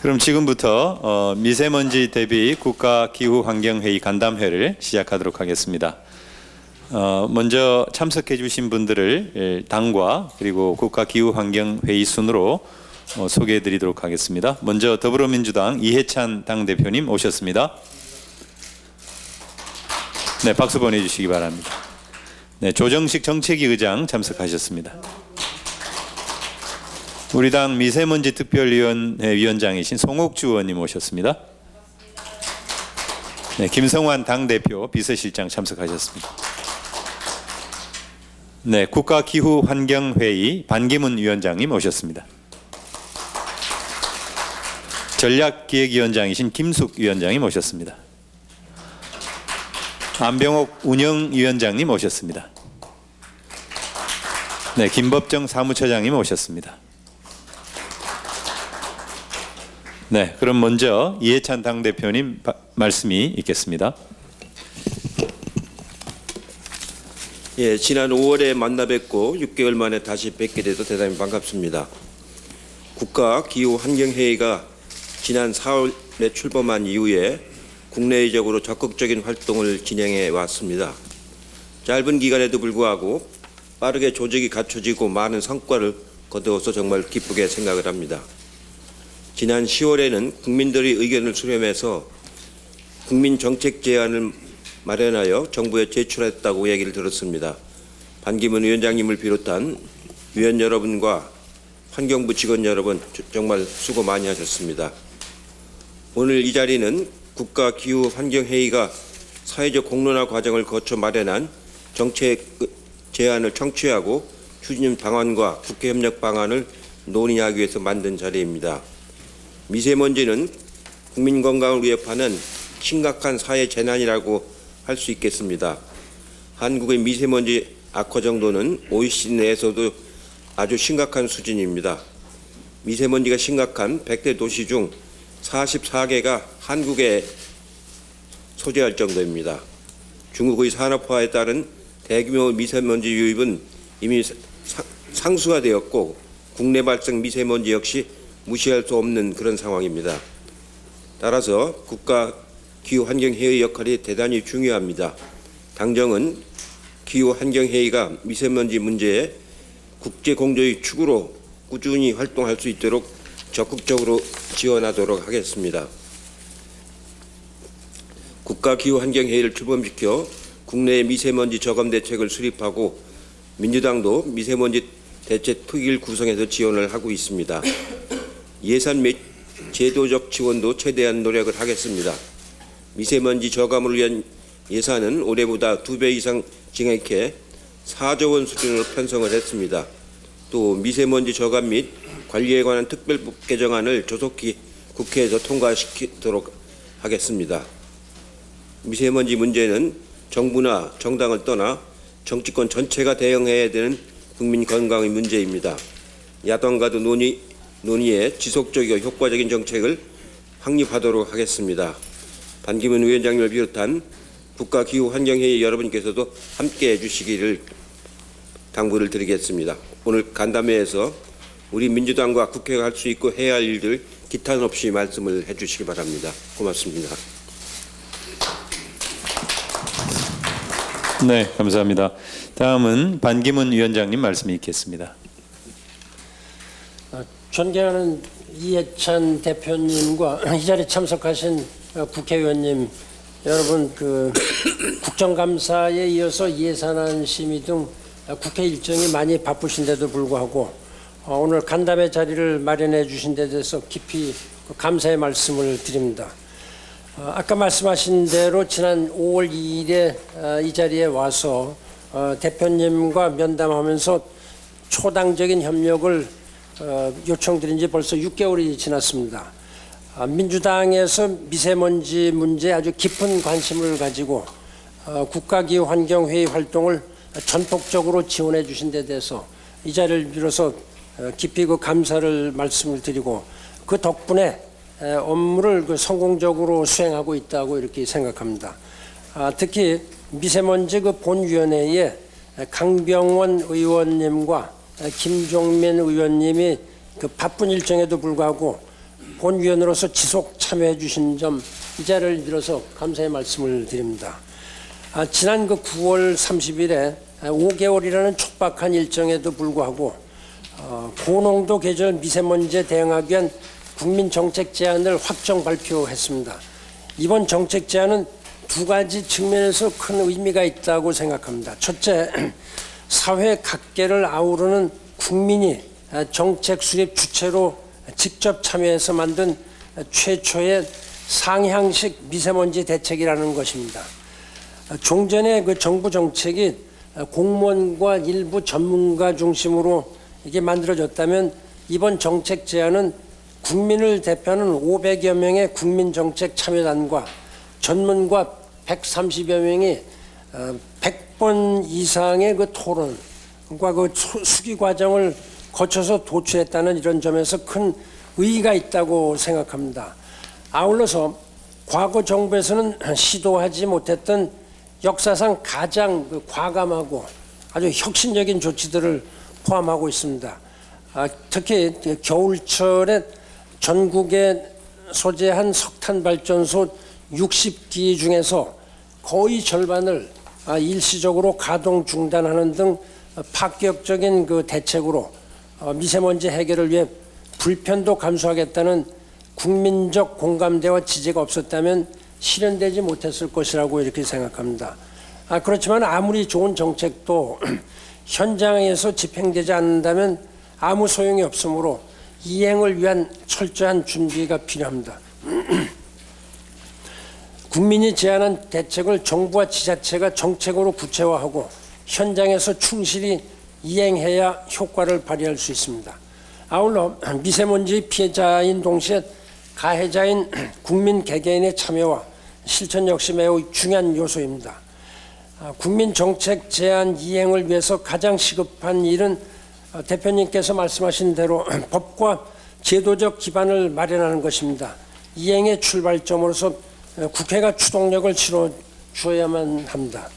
그럼 지금부터 미세먼지 대비 국가기후환경회의 간담회를 시작하도록 하겠습니다. 먼저 참석해 주신 분들을 당과 그리고 국가기후환경회의 순으로 소개해 드리도록 하겠습니다. 먼저 더불어민주당 이해찬 당대표님 오셨습니다. 네, 박수 보내주시기 바랍니다. 네, 조정식 정책위 의장 참석하셨습니다. 우리 당 미세먼지 특별위원회 위원장이신 송옥주 의원님 오셨습니다. 네, 김성환 당대표 비서실장 참석하셨습니다. 네, 국가기후환경회의 반기문 위원장님 오셨습니다. 전략기획위원장이신 김숙 위원장님 오셨습니다. 안병옥 운영위원장님 오셨습니다. 네, 김법정 사무처장님 오셨습니다. 네, 그럼 먼저 이해찬 당대표님 말씀이 있겠습니다. 예, 지난 5월에 만나 뵙고 6개월 만에 다시 뵙게 돼서 대단히 반갑습니다. 국가기후환경회의가 지난 4월에 출범한 이후에 국내외적으로 적극적인 활동을 진행해 왔습니다. 짧은 기간에도 불구하고 빠르게 조직이 갖춰지고 많은 성과를 거두어서 정말 기쁘게 생각을 합니다. 지난 10월에는 국민들의 의견을 수렴해서 국민 정책 제안을 마련하여 정부에 제출했다고 얘기를 들었습니다. 반기문 위원장님을 비롯한 위원 여러분과 환경부 직원 여러분 정말 수고 많이 하셨습니다. 오늘 이 자리는 국가기후환경회의가 사회적 공론화 과정을 거쳐 마련한 정책 제안을 청취하고 추진 방안과 국회 협력 방안을 논의하기 위해서 만든 자리입니다. 미세먼지는 국민 건강을 위협하는 심각한 사회 재난이라고 할 수 있겠습니다. 한국의 미세먼지 악화 정도는 OECD 내에서도 아주 심각한 수준입니다. 미세먼지가 심각한 100대 도시 중 44개가 한국에 소재할 정도입니다. 중국의 산업화에 따른 대규모 미세먼지 유입은 이미 상수가 되었고 국내 발생 미세먼지 역시 무시할 수 없는 그런 상황입니다. 따라서 국가기후환경회의 역할이 대단히 중요합니다. 당정은 기후환경회의가 미세먼지 문제에 국제공조의 축으로 꾸준히 활동할 수 있도록 적극적으로 지원하도록 하겠습니다. 국가기후환경회의를 출범시켜 국내의 미세먼지 저감 대책을 수립하고 민주당도 미세먼지 대책 특위를 구성해서 지원을 하고 있습니다. 예산 및 제도적 지원도 최대한 노력을 하겠습니다. 미세먼지 저감을 위한 예산은 올해보다 2배 이상 증액해 4조 원 수준으로 편성을 했습니다. 또 미세먼지 저감 및 관리에 관한 특별법 개정안을 조속히 국회에서 통과시키도록 하겠습니다. 미세먼지 문제는 정부나 정당을 떠나 정치권 전체가 대응해야 되는 국민 건강의 문제입니다. 야당과도 논의에 지속적이고 효과적인 정책을 확립하도록 하겠습니다. 반기문 위원장님을 비롯한 국가기후환경회의 여러분께서도 함께해 주시기를 당부를 드리겠습니다. 오늘 간담회에서 우리 민주당과 국회가 할 수 있고 해야 할 일들 기탄 없이 말씀을 해 주시기 바랍니다. 고맙습니다. 네, 감사합니다. 다음은 반기문 위원장님 말씀이 있겠습니다. 존경하는 이해찬 대표님과 이 자리에 참석하신 국회의원님 여러분, 국정감사에 이어서 예산안 심의 등 국회 일정이 많이 바쁘신데도 불구하고 오늘 간담회 자리를 마련해 주신 데 대해서 깊이 감사의 말씀을 드립니다. 아까 말씀하신 대로 지난 5월 2일에 이 자리에 와서 대표님과 면담하면서 초당적인 협력을 요청드린 지 벌써 6개월이 지났습니다. 민주당에서 미세먼지 문제에 아주 깊은 관심을 가지고 국가기후환경회의 활동을 전폭적으로 지원해 주신 데 대해서 이 자리를 빌어서 깊이 감사를 말씀을 드리고 그 덕분에 업무를 성공적으로 수행하고 있다고 이렇게 생각합니다. 특히 미세먼지 본위원회에 강병원 의원님과 김종민 의원님이 바쁜 일정에도 불구하고 본위원으로서 지속 참여해 주신 점 이 자리를 빌어서 감사의 말씀을 드립니다. 지난 9월 30일에 5개월이라는 촉박한 일정에도 불구하고 고농도 계절 미세먼지에 대응하기 위한 국민정책 제안을 확정 발표했습니다. 이번 정책 제안은 두 가지 측면에서 큰 의미가 있다고 생각합니다. 첫째, 사회 각계를 아우르는 국민이 정책 수립 주체로 직접 참여해서 만든 최초의 상향식 미세먼지 대책이라는 것입니다. 종전의 정부 정책이 공무원과 일부 전문가 중심으로 이게 만들어졌다면 이번 정책 제안은 국민을 대표하는 500여 명의 국민정책 참여단과 전문가 130여 명이 100번 이상의 토론과 수기 과정을 거쳐서 도출했다는 이런 점에서 큰 의의가 있다고 생각합니다. 아울러서 과거 정부에서는 시도하지 못했던 역사상 가장 과감하고 아주 혁신적인 조치들을 포함하고 있습니다. 특히 겨울철에 전국에 소재한 석탄발전소 60기 중에서 거의 절반을 일시적으로 가동 중단하는 등 파격적인 대책으로 미세먼지 해결을 위해 불편도 감수하겠다는 국민적 공감대와 지지가 없었다면 실현되지 못했을 것이라고 이렇게 생각합니다. 그렇지만 아무리 좋은 정책도 현장에서 집행되지 않는다면 아무 소용이 없으므로 이행을 위한 철저한 준비가 필요합니다. 국민이 제안한 대책을 정부와 지자체가 정책으로 구체화하고 현장에서 충실히 이행해야 효과를 발휘할 수 있습니다. 아울러 미세먼지 피해자인 동시에 가해자인 국민 개개인의 참여와 실천 역시 매우 중요한 요소입니다. 국민 정책 제안 이행을 위해서 가장 시급한 일은 대표님께서 말씀하신 대로 법과 제도적 기반을 마련하는 것입니다. 이행의 출발점으로서 국회가 추동력을 실어 주어야만 합니다.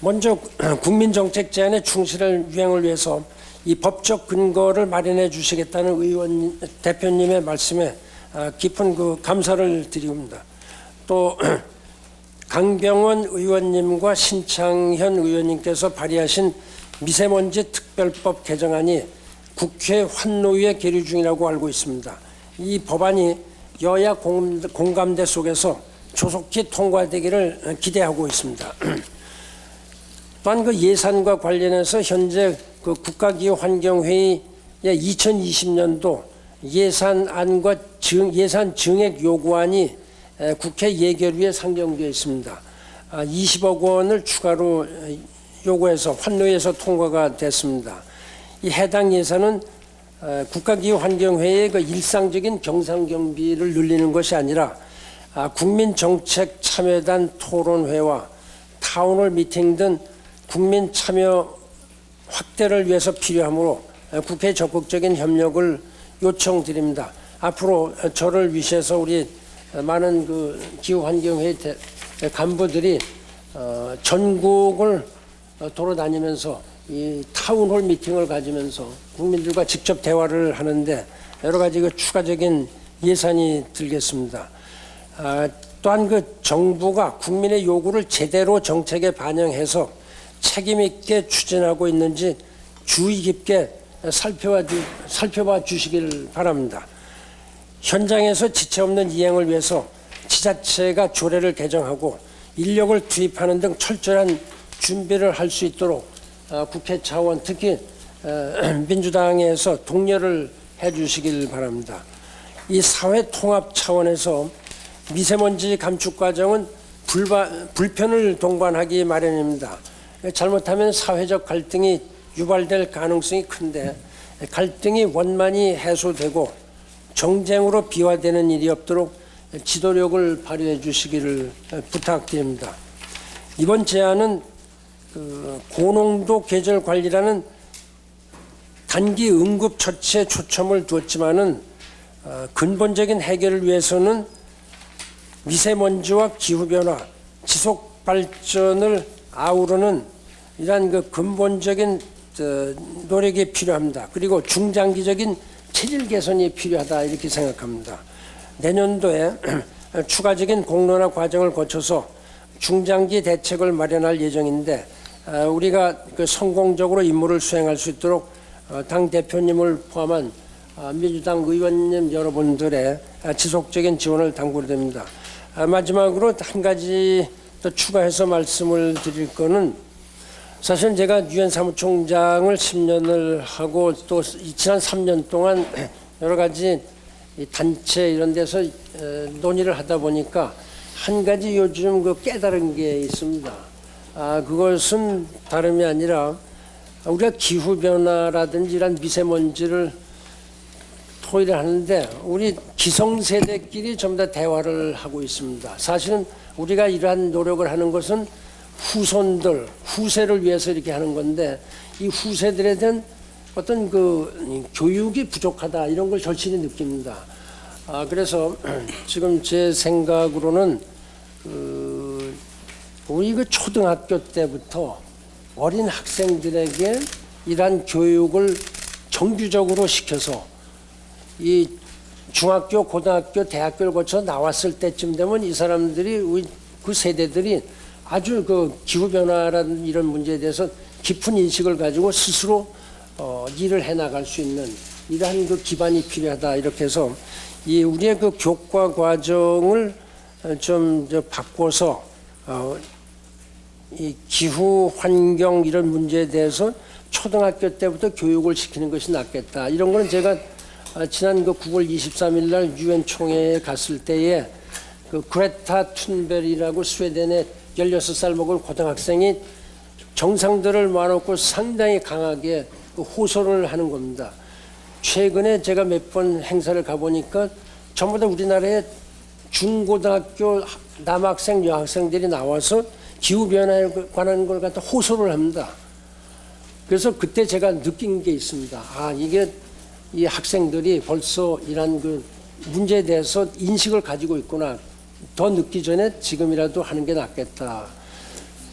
먼저 국민정책 제안의 충실한 이행을 위해서 이 법적 근거를 마련해 주시겠다는 대표님의 말씀에 깊은 감사를 드립니다. 또 강병원 의원님과 신창현 의원님께서 발의하신 미세먼지 특별법 개정안이 국회 환노위에 계류 중이라고 알고 있습니다. 이 법안이 여야 공감대 속에서 조속히 통과되기를 기대하고 있습니다. 또한 예산과 관련해서 현재 국가기후환경회의의 2020년도 예산안과 예산 증액 요구안이 국회 예결위에 상정되어 있습니다. 20억 원을 추가로 요구해서 환노위에서 통과가 됐습니다. 이 해당 예산은 국가기후환경회의의 일상적인 경상경비를 늘리는 것이 아니라 국민정책 참여단 토론회와 타운홀 미팅 등 국민 참여 확대를 위해서 필요하므로 국회에 적극적인 협력을 요청드립니다. 앞으로 저를 위시해서 우리 많은 기후환경회의 간부들이 전국을 돌아다니면서 이 타운홀 미팅을 가지면서 국민들과 직접 대화를 하는데 여러 가지 추가적인 예산이 들겠습니다. 또한 정부가 국민의 요구를 제대로 정책에 반영해서 책임 있게 추진하고 있는지 주의 깊게 살펴봐 주시길 바랍니다. 현장에서 지체 없는 이행을 위해서 지자체가 조례를 개정하고 인력을 투입하는 등 철저한 준비를 할 수 있도록 국회 차원 특히 민주당에서 독려를 해 주시길 바랍니다. 이 사회 통합 차원에서 미세먼지 감축 과정은 불편을 동반하기 마련입니다. 잘못하면 사회적 갈등이 유발될 가능성이 큰데 갈등이 원만히 해소되고 정쟁으로 비화되는 일이 없도록 지도력을 발휘해 주시기를 부탁드립니다. 이번 제안은 고농도 계절 관리라는 단기 응급 처치에 초점을 두었지만은 근본적인 해결을 위해서는 미세먼지와 기후변화, 지속 발전을 아우르는 이러한 근본적인 노력이 필요합니다. 그리고 중장기적인 체질 개선이 필요하다 이렇게 생각합니다. 내년도에 추가적인 공론화 과정을 거쳐서 중장기 대책을 마련할 예정인데 우리가 그 성공적으로 임무를 수행할 수 있도록 당 대표님을 포함한 민주당 의원님 여러분들의 지속적인 지원을 당부드립니다. 마지막으로 한 가지 더 추가해서 말씀을 드릴 거는 사실 제가 유엔 사무총장을 10년을 하고 또 지난 3년 동안 여러 가지 이 단체 이런 데서 논의를 하다 보니까 한 가지 요즘 그 깨달은 게 있습니다. 그것은 다름이 아니라 우리가 기후 변화라든지 이런 미세먼지를 토의를 하는데 우리 기성세대끼리 전부 다 대화를 하고 있습니다. 사실은 우리가 이러한 노력을 하는 것은 후손들, 후세를 위해서 이렇게 하는 건데 이 후세들에 대한 어떤 그 교육이 부족하다 이런 걸 절실히 느낍니다. 그래서 지금 제 생각으로는 우리 그 초등학교 때부터 어린 학생들에게 이러한 교육을 정규적으로 시켜서 이 중학교, 고등학교, 대학교를 거쳐 나왔을 때쯤 되면 이 사람들이 우리 그 세대들이 아주 그 기후 변화라는 이런 문제에 대해서 깊은 인식을 가지고 스스로 일을 해 나갈 수 있는 이러한 그 기반이 필요하다 이렇게 해서 이 우리의 그 교과 과정을 좀 바꿔서 이 기후 환경 이런 문제에 대해서 초등학교 때부터 교육을 시키는 것이 낫겠다. 이런 거는 제가 지난 그 9월 23일 날 유엔 총회에 갔을 때에 그 그레타 툰베리라고 스웨덴의 16살 먹은 고등학생이 정상들을 모아놓고 상당히 강하게 그 호소를 하는 겁니다. 최근에 제가 몇 번 행사를 가보니까 전부 다 우리나라의 중고등학교 남학생, 여학생들이 나와서 기후변화에 관한 걸 갖다 호소를 합니다. 그래서 그때 제가 느낀 게 있습니다. 이게 이 학생들이 벌써 이런 그 문제에 대해서 인식을 가지고 있구나. 더 늦기 전에 지금이라도 하는 게 낫겠다.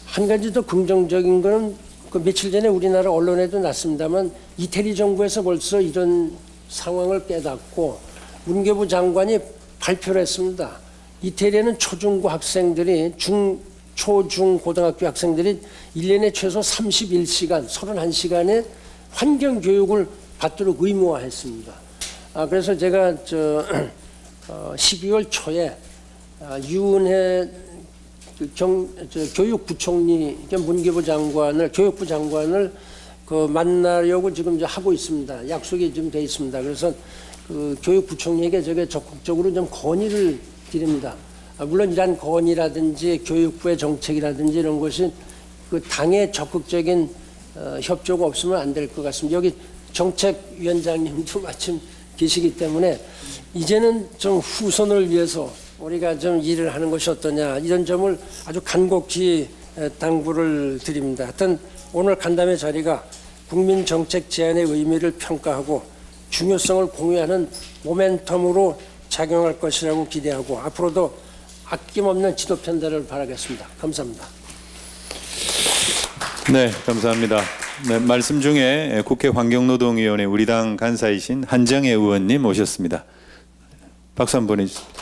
한 가지 더 긍정적인 거는 그 며칠 전에 우리나라 언론에도 났습니다만 이태리 정부에서 벌써 이런 상황을 깨닫고 문교부 장관이 발표를 했습니다. 이태리에는 초중고 학생들이 초중 고등학교 학생들이 1년에 최소 31시간, 31시간의 환경 교육을 받도록 의무화했습니다. 그래서 제가 12월 초에 유은혜 교육부총리, 문교부 장관을, 교육부 장관을 그 만나려고 지금 이제 하고 있습니다. 약속이 좀 돼 있습니다. 그래서 그 교육부총리에게 제가 적극적으로 좀 건의를 드립니다. 물론 이러한 건의라든지 교육부의 정책이라든지 이런 것이 그 당의 적극적인 협조가 없으면 안 될 것 같습니다. 여기 정책위원장님도 마침 계시기 때문에 이제는 좀 후손을 위해서 우리가 좀 일을 하는 것이 어떠냐 이런 점을 아주 간곡히 당부를 드립니다. 하여튼 오늘 간담회 자리가 국민 정책 제안의 의미를 평가하고 중요성을 공유하는 모멘텀으로 작용할 것이라고 기대하고 앞으로도 아낌없는 지도 편달을 바라겠습니다. 감사합니다. 네, 감사합니다. 네, 말씀 중에 국회 환경노동위원회 우리 당 간사이신 한정혜 의원님 오셨습니다. 박수 한번 보내주세요.